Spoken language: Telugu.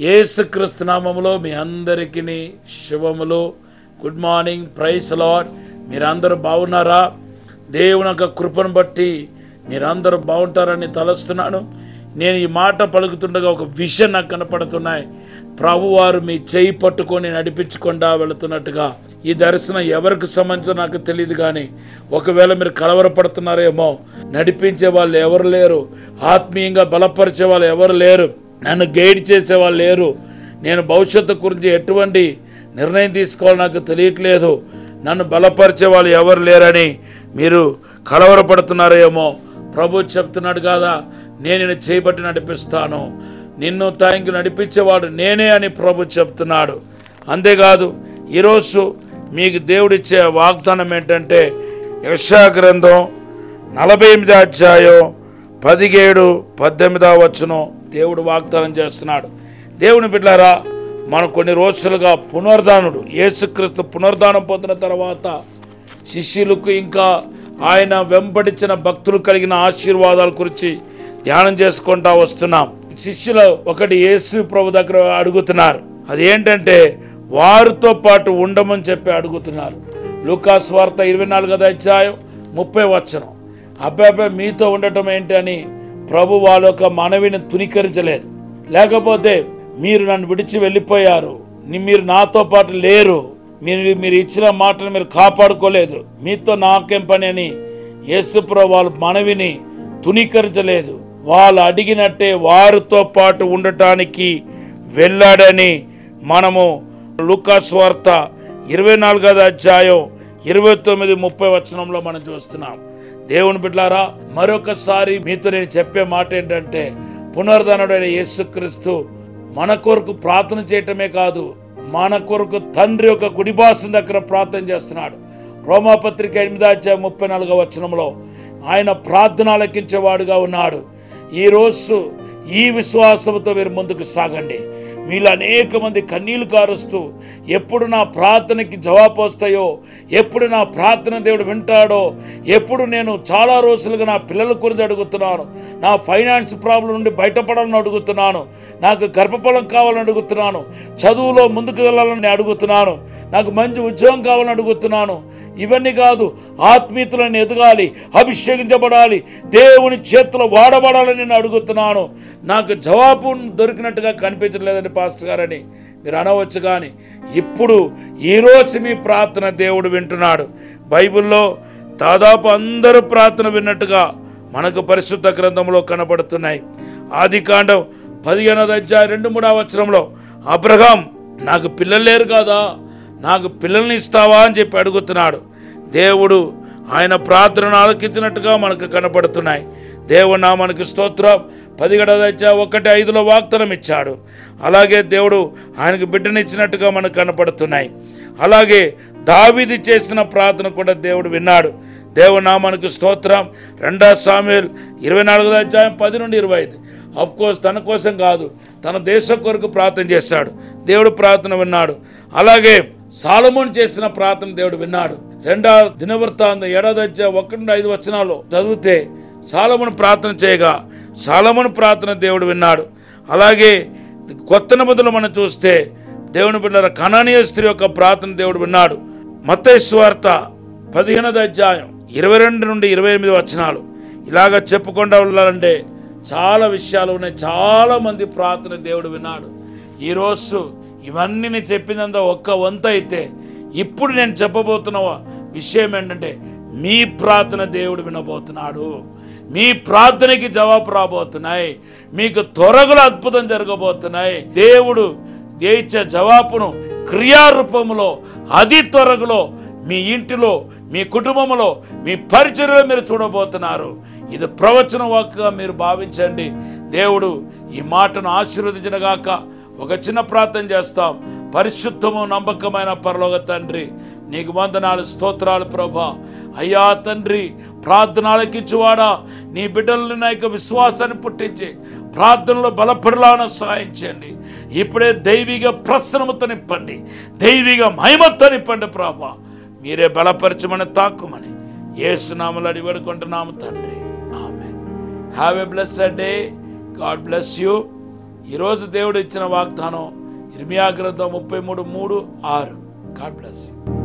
యేసుక్రీస్తు నామములో మీ అందరికీ శుభములు. Good morning, praise lord. మీరందరూ బాగున్నారా? దేవుని యొక్క కృపను బట్టి మీరందరూ బాగుంటారని తలస్తున్నాను. నేను ఈ మాట పలుకుతుండగా ఒక విషయం నాకు కనపడుతున్నాయి. ప్రభువారు మీ చేయి పట్టుకొని నడిపించకుండా వెళుతున్నట్టుగా. ఈ దర్శనం ఎవరికి సంబంధించిన నాకు తెలియదు, కానీ ఒకవేళ మీరు కలవరపడుతున్నారేమో. నడిపించే వాళ్ళు ఎవరు లేరు, ఆత్మీయంగా బలపరిచే వాళ్ళు ఎవరు లేరు, నన్ను గైడ్ చేసే వాళ్ళు లేరు. నేను భవిష్యత్తు గురించి ఎటువంటి నిర్ణయం తీసుకోవాలో నాకు తెలియట్లేదు, నన్ను బలపరిచే వాళ్ళు ఎవరు లేరని మీరు కలవరపడుతున్నారేమో. ప్రభు చెప్తున్నాడు కదా, నేను నిన్ను చేయబట్టి నడిపిస్తాను, నిన్ను తాయింకి నడిపించేవాడు నేనే అని ప్రభు చెప్తున్నాడు. అంతేకాదు, ఈరోజు మీకు దేవుడిచ్చే వాగ్దానం ఏంటంటే, యెషయా గ్రంథం 48వ అధ్యాయం 17-18 వచనం దేవుడు వాగ్దానం చేస్తున్నాడు. దేవుని బిడ్డలారా, మనం కొన్ని రోజులుగా పునరుద్ధానుడు యేసుక్రీస్తు పునరుద్ధానం పొందిన తర్వాత శిష్యులకు ఇంకా ఆయన వెంబడించిన భక్తులు కలిగిన ఆశీర్వాదాల గురించి ధ్యానం చేసుకుంటా వస్తున్నాం. శిష్యులు ఒకటి యేసు ప్రభు దగ్గర అడుగుతున్నారు. అదేంటంటే వారితో పాటు ఉండమని చెప్పి అడుగుతున్నారు. లూకాసు వార్త 24వ అధ్యాయం 30 వచనం. అబ్బాయి మీతో ఉండటం ఏంటి అని ప్రభు వాళ్ళ యొక్క మనవిని తునీకరించలేదు. లేకపోతే మీరు నన్ను విడిచి వెళ్ళిపోయారు, మీరు నాతో పాటు లేరు, మీరు ఇచ్చిన మాటను మీరు కాపాడుకోలేదు, మీతో నాకేం పని అని యేసు ప్రభు వాళ్ళ మనవిని తునీకరించలేదు. వాళ్ళు అడిగినట్టే వారితో పాటు ఉండటానికి వెళ్ళాడని మనము లూకాసు వార్త 24వ అధ్యాయం 29-30 వచనంలో మనం చూస్తున్నాం. దేవుని బిడ్డలారా, మరొకసారి మీతో నేను చెప్పే మాట ఏంటంటే, పునరుద్ధానుడైన యేసుక్రీస్తు మన కొరకు ప్రార్థన చేయటమే కాదు, మన కొరకు తండ్రి యొక్క కుడిపాసం దగ్గర ప్రార్థన చేస్తున్నాడు. రోమాపత్రిక 8వ అధ్యాయం 34వ వచనంలో ఆయన ప్రార్థన ఆలకించేవాడుగా ఉన్నాడు. ఈరోజు ఈ విశ్వాసంతో మీరు ముందుకు సాగండి. మీలో అనేక మంది కన్నీళ్లు కారుస్తూ, ఎప్పుడు నా ప్రార్థనకి జవాబు వస్తాయో, ఎప్పుడు నా ప్రార్థన దేవుడు వింటాడో, ఎప్పుడు నేను చాలా రోజులుగా నా పిల్లల గురించి అడుగుతున్నాను, నా ఫైనాన్స్ ప్రాబ్లం నుండి బయటపడాలని అడుగుతున్నాను, నాకు గర్భఫలం కావాలని అడుగుతున్నాను, చదువులో ముందుకు వెళ్ళాలని అడుగుతున్నాను, నాకు మంచి ఉద్యోగం కావాలని అడుగుతున్నాను. ఇవన్నీ కాదు, ఆత్మీయతలను ఎదగాలి, అభిషేకించబడాలి, దేవుని చేతిలో వాడబడాలని నేను అడుగుతున్నాను. నాకు జవాబు దొరికినట్టుగా కనిపించలేదండి పాస్టర్ గారని మీరు అనవచ్చు, కానీ ఇప్పుడు ఈరోజు మీ ప్రార్థన దేవుడు వింటున్నాడు. బైబిల్లో దాదాపు అందరూ ప్రార్థన విన్నట్టుగా మనకు పరిశుద్ధ గ్రంథంలో కనబడుతున్నాయి. ఆదికాండం 15వ అధ్యాయం 2-3 వచనంలో అబ్రహాం నాకు పిల్లలు లేరు కదా, నాకు పిల్లల్ని ఇస్తావా అని చెప్పి అడుగుతున్నాడు. దేవుడు ఆయన ప్రార్థనను ఆలకించినట్టుగా మనకు కనపడుతున్నాయి. దేవుడు నామానికి స్తోత్రం. 17వ అధ్యాయం 1-5లో వాగ్దానం ఇచ్చాడు. అలాగే దేవుడు ఆయనకు బిడ్డనిచ్చినట్టుగా మనకు కనపడుతున్నాయి. అలాగే దావీదు చేసిన ప్రార్థన కూడా దేవుడు విన్నాడు. దేవుడు నామానికి స్తోత్రం. 2 సాముయేలు 24వ అధ్యాయం 10-25. అఫ్కోర్స్ తన కోసం కాదు, తన దేశం కొరకు ప్రార్థన చేశాడు, దేవుడు ప్రార్థన విన్నాడు. అలాగే సాలొమోను చేసిన ప్రార్థన దేవుడు విన్నాడు. 2వ దినవృత్తాంతం 7వ అధ్యాయం 1-5 వచనాల్లో చదివితే సాలొమోను ప్రార్థన చేయగా సాలొమోను ప్రార్థన దేవుడు విన్నాడు. అలాగే కొత్త నిబంధనలో మనం చూస్తే దేవుని బిడ్డల కనానీయ స్త్రీ యొక్క ప్రార్థన దేవుడు విన్నాడు. మత్తయి సువార్త 15వ అధ్యాయం 22-28 వచనాలు. ఇలాగ చెప్పుకుండా ఉండాలంటే చాలా విషయాలు ఉన్నాయి. చాలా మంది ప్రార్థన దేవుడు విన్నాడు. ఈరోజు ఇవన్నీ నేను చెప్పినంత ఒక్క వంత అయితే, ఇప్పుడు నేను చెప్పబోతున్న విషయం ఏంటంటే, మీ ప్రార్థన దేవుడు వినబోతున్నాడు. మీ ప్రార్థనకి జవాబు రాబోతున్నాయి. మీకు త్వరగా అద్భుతం జరగబోతున్నాయి. దేవుడు ఇచ్చే జవాబును క్రియారూపంలో అతి త్వరలో మీ ఇంటిలో, మీ కుటుంబంలో, మీ పరిచర్యలో మీరు చూడబోతున్నారు. ఇది ప్రవచన వాక్కుగా మీరు భావించండి. దేవుడు ఈ మాటను ఆశీర్వదించినగాక. ఒక చిన్న ప్రార్థన చేస్తాం. పరిశుద్ధము నమ్మకమైన పరలోక తండ్రి, నీకు వందనాలు, స్తోత్రాలు ప్రభా. అయ్యా తండ్రి, ప్రార్థన ఆలకించువాడా, నీ బిడ్డలను నా యొక్క విశ్వాసాన్ని పుట్టించి ప్రార్థనలో బలపడలాన సహాయం చేయండి. ఇప్పుడే దైవిక ప్రసన్నముతో నింపండి, దైవిక మహిమతో నింపండి ప్రభా. మీరే బలపరచమని, తాకుమని యేసు నామములో అడిగి వేడుకుంటున్నాము తండ్రి. ఆమేన్. Have a blessed day. God bless you. ఈరోజు దేవుడు ఇచ్చిన వాగ్దానం ఇర్మియా గ్రంథం 33:3-6. God bless you.